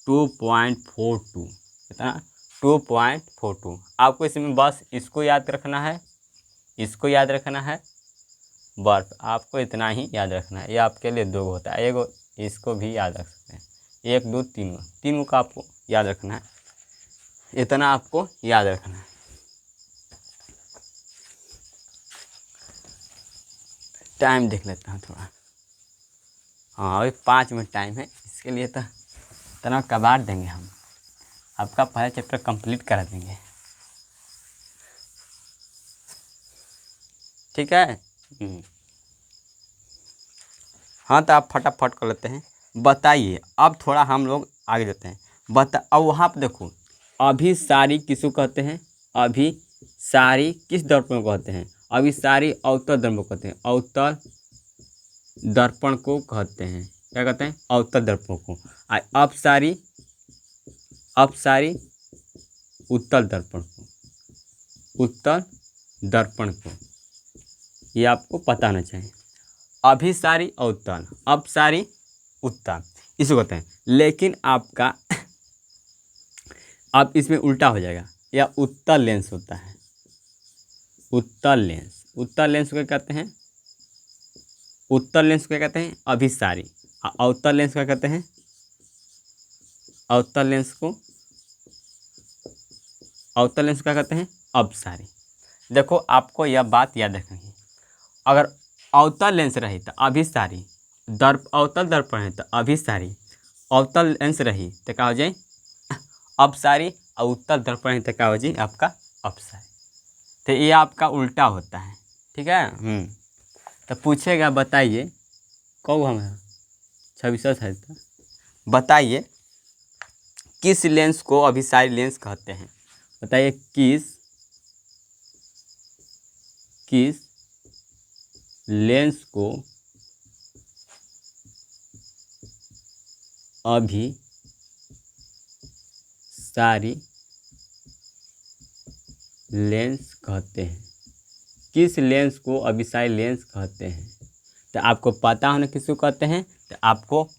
2.42, कितना? 2.42। आपको इसमें बस इसको याद रखना है, इसको याद रखना है, बर्फ आपको इतना ही याद रखना है। ये आपके लिए 2 होता है, एगो इसको भी याद रख सकते हैं, 1 2 तीनों का आपको याद रखना है, इतना आपको याद रखना है। टाइम देख लेता हूँ थोड़ा। हाँ, अभी 5 मिनट टाइम है, इसके लिए तो इतना कबाड़ देंगे हम। आपका पहला चैप्टर कंप्लीट करा देंगे। ठीक है। हाँ तो आप फटाफट कर लेते हैं। बताइए, अब थोड़ा हम लोग आगे जाते हैं। अब वहाँ पर देखो, अभिसारी किसको कहते हैं? अभिसारी किस दर्पण को कहते हैं? अभिसारी अवतल दर्पण को कहते हैं। अवतल दर्पण को कहते हैं। क्या कहते हैं? अवतल दर्पण को। अपसारी उत्तल दर्पण को। उत्तल दर्पण को, ये आपको पता होना चाहिए। अभिसारी अवतल, अपसारी उत्तल, इसको कहते हैं। लेकिन आपका अब इसमें उल्टा हो जाएगा, यह उत्तल लेंस होता है। उत्तल लेंस, उत्तल लेंस को क्या कहते हैं? उत्तल लेंस को क्या कहते हैं? अभिसारी। अवतल लेंस क्या कहते हैं? अवतल लेंस को क्या कहते हैं? अपसारी। देखो, आपको यह बात याद रखनी है। अगर अवतल लेंस रही तो अभिसारी, अवतल दर्पण है तो अभिसारी, अवतल लेंस रही तो क्या हो जाए? अपसारी, और उत्तल दर्पण है तो क्या हो जाए? आपका अपसारी। तो ये आपका उल्टा होता है। ठीक है। तो पूछेगा, बताइए कब हम 26 है तो बताइए किस लेंस को अभिसारी लेंस कहते हैं? बताइए किस लेंस को अभिसारी लेंस कहते हैं? किस लेंस को अभिसारी लेंस कहते हैं? तो आपको पता होना किसको कहते हैं। तो आपको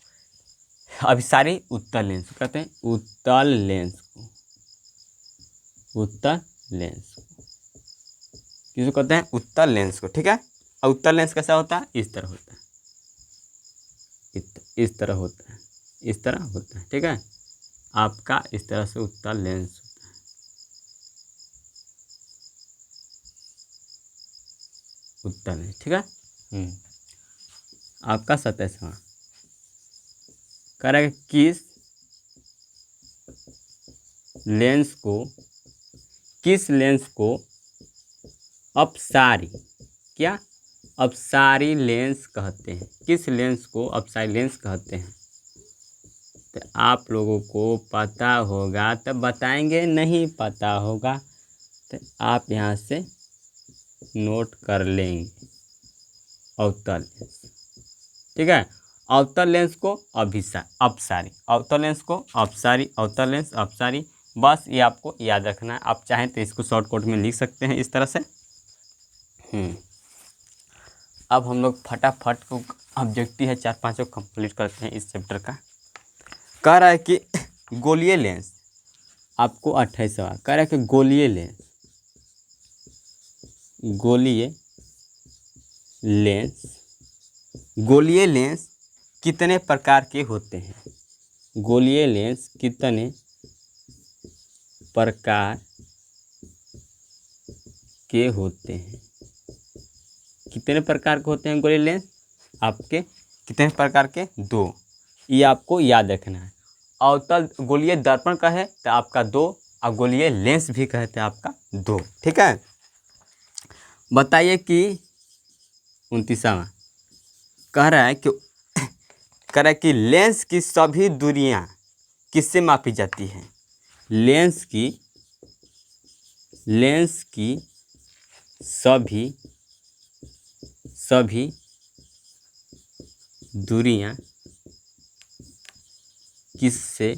अभिसारी उत्तल लेंस कहते हैं। उत्तल लेंस को, उत्तल लेंस को किसको कहते हैं? उत्तल लेंस को। ठीक है। और उत्तल लेंस कैसा होता है? इस तरह होता है, इस तरह होता है, इस तरह होता है। ठीक है। आपका इस तरह से उत्तल लेंस होता है। उत्तल लेंस। ठीक है। आपका 27वां करेगा, किस लेंस को अपसारी, क्या अपसारी लेंस कहते हैं? किस लेंस को अपसारी लेंस कहते हैं? तो आप लोगों को पता होगा तब बताएंगे, नहीं पता होगा तो आप यहाँ से नोट कर लेंगे। अवतल लेंस। ठीक है। अवतल लेंस को अपसारी, अवतल लेंस को अपसारी, अवतल लेंस अपसारी। बस ये आपको याद रखना है। आप चाहें तो इसको शॉर्टकट में लिख सकते हैं इस तरह से। अब हम लोग फटाफट को ऑब्जेक्टिव है 4-5 को कंप्लीट करते हैं इस चैप्टर का। कह रहा है कि गोलीय लेंस, आपको 28वां कह रहा है कि गोलीय लेंस कितने प्रकार के होते हैं? गोलीय लेंस कितने प्रकार के होते हैं? कितने प्रकार के होते हैं गोलीय लेंस? आपके कितने प्रकार के? 2। ये आपको याद रखना है। अवतल गोलीय दर्पण का है तो आपका 2, और गोलीय लेंस भी कहते हैं आपका 2। ठीक है। बताइए कि 29वां कह रहा है कि लेंस की सभी दूरियां किससे मापी जाती हैं? लेंस की सभी दूरियां किससे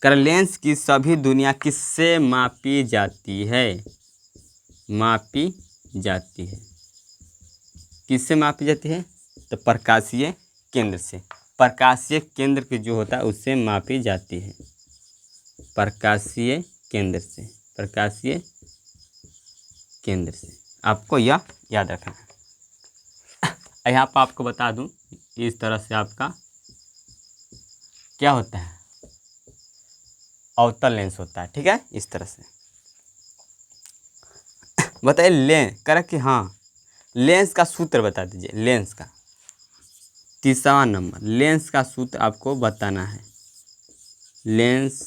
लेंस की सभी दूरियां किससे मापी जाती है? किससे मापी जाती है? तो प्रकाशीय केंद्र से। प्रकाशीय केंद्र की जो होता है उससे मापी जाती है। प्रकाशीय केंद्र से, आपको यह याद रखना है। यहाँ पर आपको बता दूं, इस तरह से आपका क्या होता है? अवतल लेंस होता है। ठीक है। इस तरह से बताइए करें कि हाँ, लेंस का सूत्र बता दीजिए। लेंस का 30वां नंबर, लेंस का सूत्र आपको बताना है। लेंस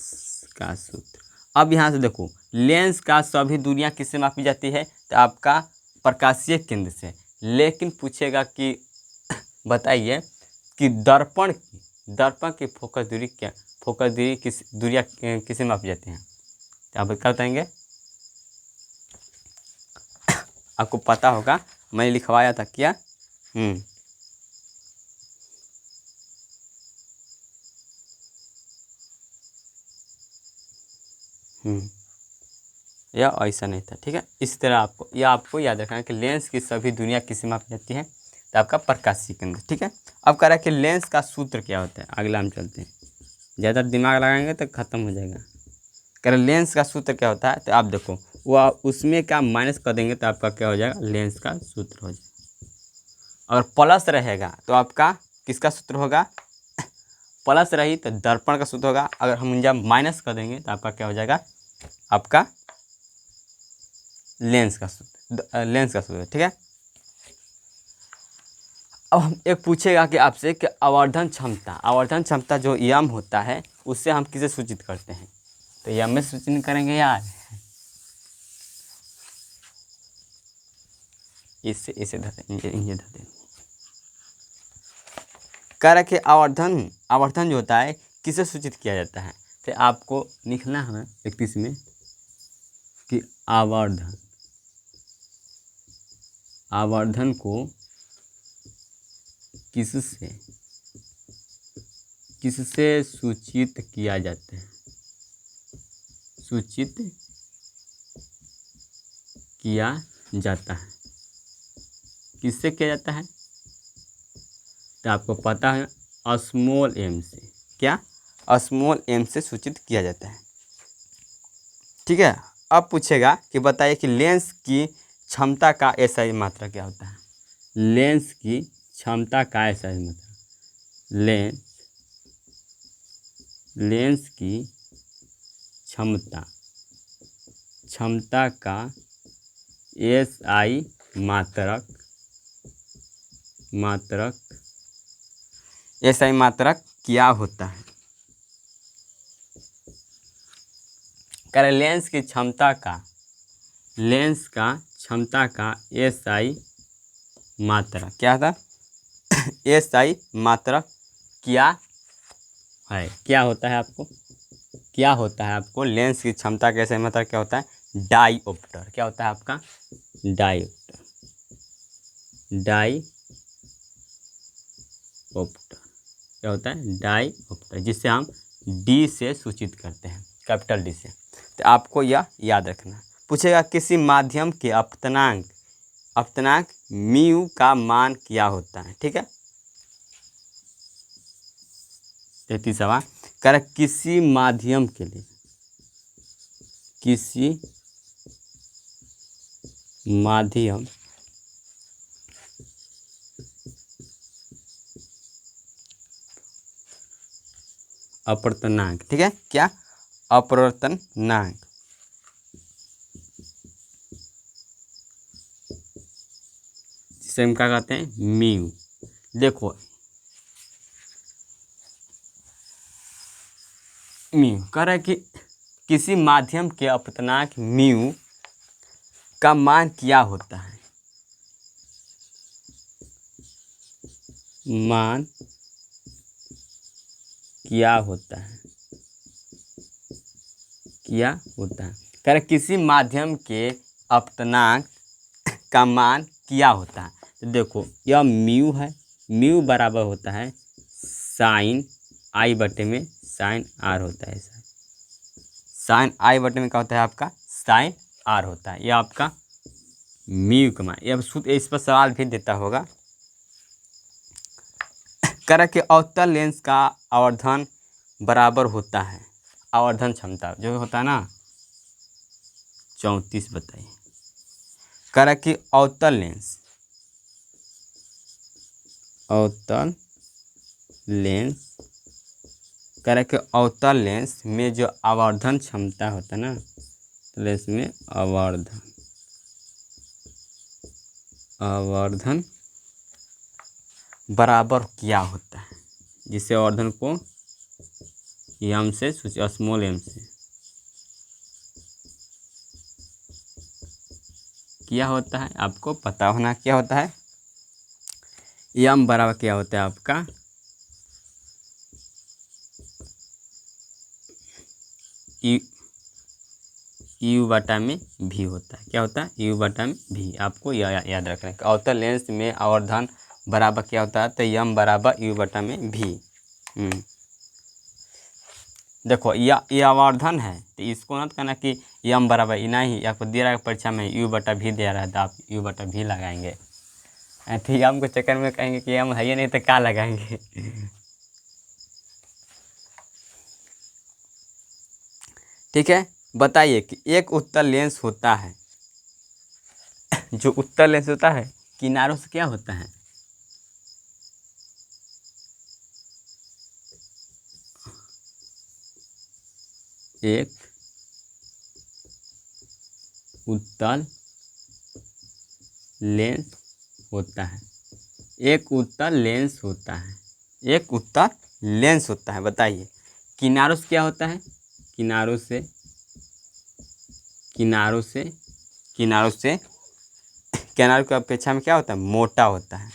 का सूत्र। अब यहाँ से देखो, लेंस का सभी दूरियां किससे मापी जाती है, तो आपका प्रकाशीय केंद्र से। लेकिन पूछेगा कि बताइए कि दर्पण की फोकस दूरी क्या, फोकस दूरी दूरियां किससे मापी जाती हैं, तो आप क्या बताएंगे। आपको पता होगा, मैंने लिखवाया था क्या। या ऐसा नहीं था, ठीक है। इस तरह आपको याद रखना है कि लेंस की सभी दूरियां किससे मापी जाती हैं, तो आपका प्रकाशीय केंद्र, ठीक है। अब कह रहा है कि लेंस का सूत्र क्या होता है, अगला हम चलते हैं। ज़्यादा दिमाग लगाएंगे तो ख़त्म हो जाएगा। कह रहे लेंस का सूत्र क्या होता है, तो आप देखो वो उसमें क्या माइनस कर देंगे तो आपका क्या हो जाएगा, लेंस का सूत्र हो जाएगा। अगर प्लस रहेगा तो आपका किसका सूत्र होगा, प्लस रही तो दर्पण का सूत्र होगा। अगर हम जब माइनस कर देंगे तो आपका क्या हो जाएगा, आपका लेंस का सूत्र, ठीक है। अब हम एक पूछेगा कि आपसे कि आवर्धन क्षमता जो यम होता है उससे हम किसे सूचित करते हैं, तो यम में सूचित करेंगे यार, इसे धरते धरते। कह रहा कि आवर्धन जो होता है किसे सूचित किया जाता है, तो आपको लिखना है 31 में कि आवर्धन को किससे सूचित किया जाता है, सूचित किया जाता है, किससे किया जाता है, तो आपको पता है स्मॉल एम से। क्या, स्मॉल एम से सूचित किया जाता है, ठीक है। अब पूछेगा कि बताइए कि लेंस की क्षमता का एसआई मात्रा क्या होता है, लेंस की क्षमता का एसआई मात्रा, लेंस की क्षमता का एसआई मात्रक क्या होता है। कह रहे लेंस की क्षमता का एसआई मात्रक क्या था, एसआई मात्रक क्या होता है आपको लेंस की क्षमता का एसआई मात्रक क्या होता है, डाईऑप्टर। क्या होता है आपका, डाईऑप्टर क्या होता है, डाईऑप्टर, जिससे हम डी से सूचित करते हैं, कैपिटल डी से। तो आपको यह याद रखना है। पूछेगा किसी माध्यम के अपतनांक म्यू का मान क्या होता है, ठीक है। 33 सवाल कह रहा किसी माध्यम के लिए अपवर्तनांक, ठीक है। क्या, अपवर्तनांक जिसे हम क्या कहते हैं, म्यू। देखो म्यू कह रहा है कि किसी माध्यम के अपवर्तनांक म्यू का मान क्या होता है, मान क्या होता है कह रहे किसी माध्यम के अपवर्तनांक का मान क्या होता है। तो देखो यह म्यू है, म्यू बराबर होता है साइन आई बटे में साइन आर होता है, साइन आई बटे में क्या होता है आपका, साइन आर होता है। यह आपका म्यू का मान, यह इस पर सवाल भी देता होगा। कह रहा कि अवतल लेंस का आवर्धन बराबर होता है, आवर्धन क्षमता जो होता है ना 34 बताइए। कह रहा कि अवतल लेंस में जो आवर्धन क्षमता होता है ना, तो लेंस में आवर्धन बराबर क्या होता है, जिससे आवर्धन को एम से सूची, स्मॉल एम से क्या होता है आपको पता होना क्या होता है। एम बराबर क्या होता है आपका यू बटा में भी होता है। क्या होता है यू बटा में भी, आपको याद रखना है। अवतल लेंस में आवर्धन बराबर क्या होता है तो एम बराबर यू बटा में भी। देखो ये आवर्धन है तो इसको मत कहना कि एम बराबर ही नहीं, आपको दे रहा है परीक्षा में यू बटा भी दे रहा है तो आप यू बटा भी लगाएंगे। तो एम के चक्कर में कहेंगे कि एम है ही नहीं तो क्या लगाएंगे। ठीक है, बताइए कि एक उत्तल लेंस होता है, जो उत्तल लेंस होता है किनारों से क्या होता है, एक उत्तल लेंस होता है, एक उत्तल लेंस होता है, एक उत्तल लेंस होता है। बताइए किनारों से क्या होता है, किनारों से किनारों से किनारों से किनारों की अपेक्षा में क्या होता है मोटा होता है।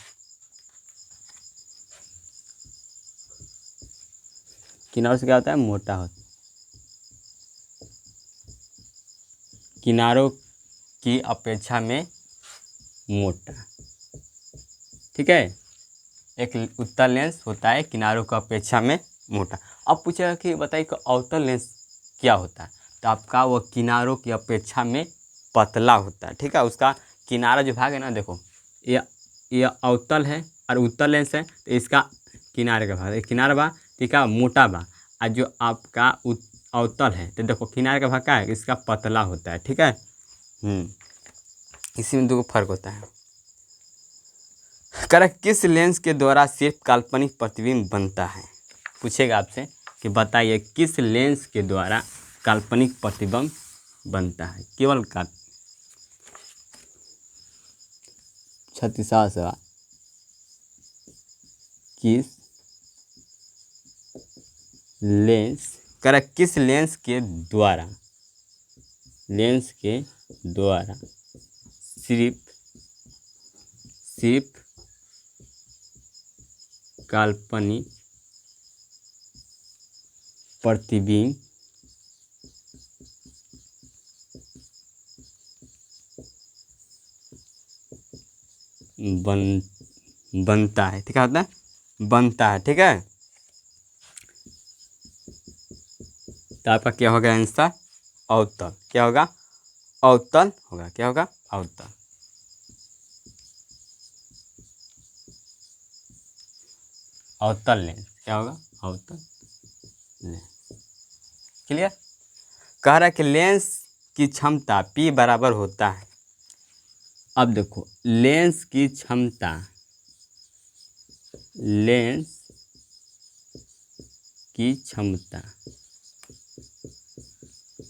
किनारों से क्या होता है मोटा होता है, किनारों की अपेक्षा में मोटा। ठीक है, एक उत्तल लेंस होता है किनारों की अपेक्षा में मोटा। अब पूछेगा कि बताइए कि अवतल लेंस क्या होता है, तो आपका वो किनारों की अपेक्षा में पतला होता है। ठीक है, उसका किनारा जो भाग है ना, देखो ये अवतल है और उत्तल लेंस है तो इसका किनारे का भाग, किनारा बा ठीक है मोटा बा, और जो आपका अवतल है तो देखो किनारे का भाग क्या है इसका पतला होता है। ठीक है, इसी में दो फर्क होता है। करेक्ट, किस लेंस के द्वारा सिर्फ काल्पनिक प्रतिबिंब बनता है, पूछेगा आपसे कि बताइए किस लेंस के द्वारा काल्पनिक प्रतिबिंब बनता है, केवल का 36 सवाल, किस लेंस, करेक्ट, किस लेंस के द्वारा सिर्फ काल्पनिक प्रतिबिंब बनता है। ठीक है, होता है बनता है। ठीक है, तो आपका क्या होगा आंसर अवतल, क्या होगा अवतल होगा, क्या होगा अवतल। अवतल लेंस क्या होगा अवतल लेंस। क्लियर, कह रहा है कि लेंस की क्षमता P बराबर होता है। अब देखो लेंस की क्षमता, लेंस की क्षमता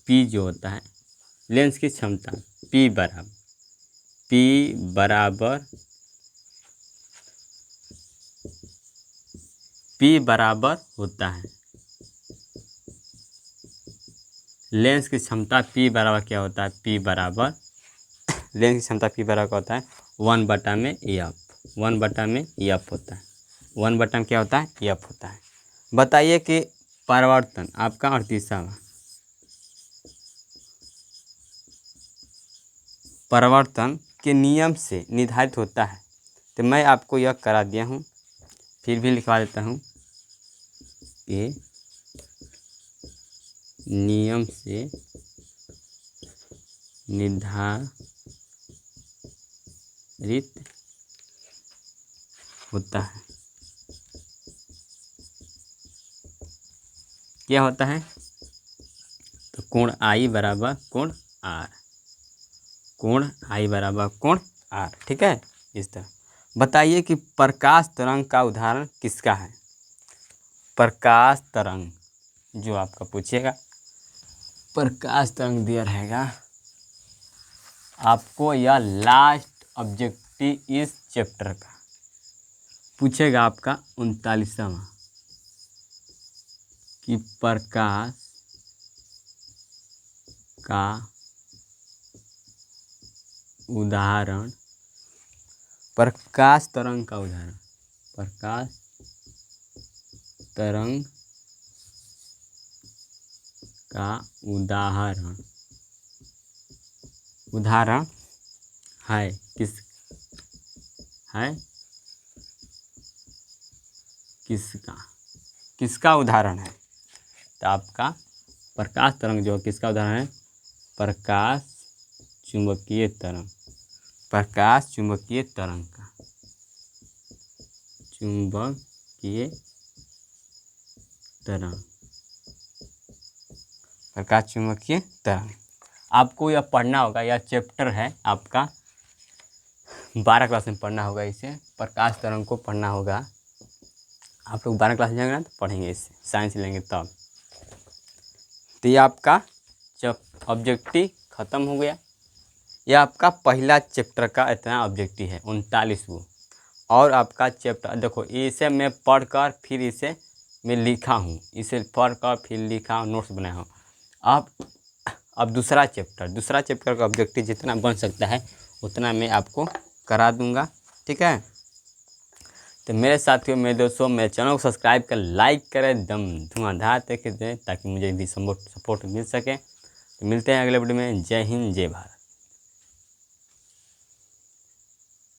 P जो होता है, लेंस की क्षमता P बराबर होता है, लेंस की क्षमता P बराबर क्या होता है P बराबर लेंस की क्षमता P बराबर क्या होता है 1/F, 1/F होता है, 1/m क्या होता है F होता है। बताइए कि परावर्तन आपका 38वां, परावर्तन के नियम से निर्धारित होता है। तो मैं आपको यह करा दिया हूँ, फिर भी लिखवा देता हूँ कि नियम से निर्धारित होता है। क्या होता है तो कोण I बराबर कोण R, कोण I बराबर कोण R। ठीक है, इस तरह। बताइए कि प्रकाश तरंग का उदाहरण किसका है, प्रकाश तरंग जो आपका पूछेगा, प्रकाश तरंग दिया रहेगा आपको, यह लास्ट ऑब्जेक्टिव इस चैप्टर का पूछेगा आपका 39वां कि प्रकाश का उदाहरण, प्रकाश तरंग का उदाहरण, प्रकाश तरंग का उदाहरण है किसका उदाहरण है। तो आपका प्रकाश तरंग जो किसका उदाहरण है, प्रकाश चुंबकीय तरंग, प्रकाश चुंबकीय तरंग का, चुंबकीय तरंग, प्रकाश चुंबकीय तरंग। आपको यह पढ़ना होगा, यह चैप्टर है आपका 12 क्लास में पढ़ना होगा। इसे प्रकाश तरंग को पढ़ना होगा। आप लोग 12 क्लास में जाएंगे ना तो पढ़ेंगे, इससे साइंस लेंगे तब। तो ये आपका ऑब्जेक्टिव ख़त्म हो गया। यह आपका पहला चैप्टर का इतना ऑब्जेक्टिव है, 39 और आपका चैप्टर देखो, इसे मैं पढ़कर फिर इसे मैं लिखा हूँ, इसे पढ़कर फिर लिखा हूँ, नोट्स बनाया हूँ। अब दूसरा चैप्टर का ऑब्जेक्टिव जितना बन सकता है उतना मैं आपको करा दूंगा, ठीक है। तो मेरे साथियों, मेरे दोस्तों, मेरे चैनल को सब्सक्राइब कर लाइक करें, एकदम धुआंधार तरीके से, ताकि मुझे भी सपोर्ट मिल सके। तो मिलते हैं अगले वीडियो में। जय हिंद, जय भारत।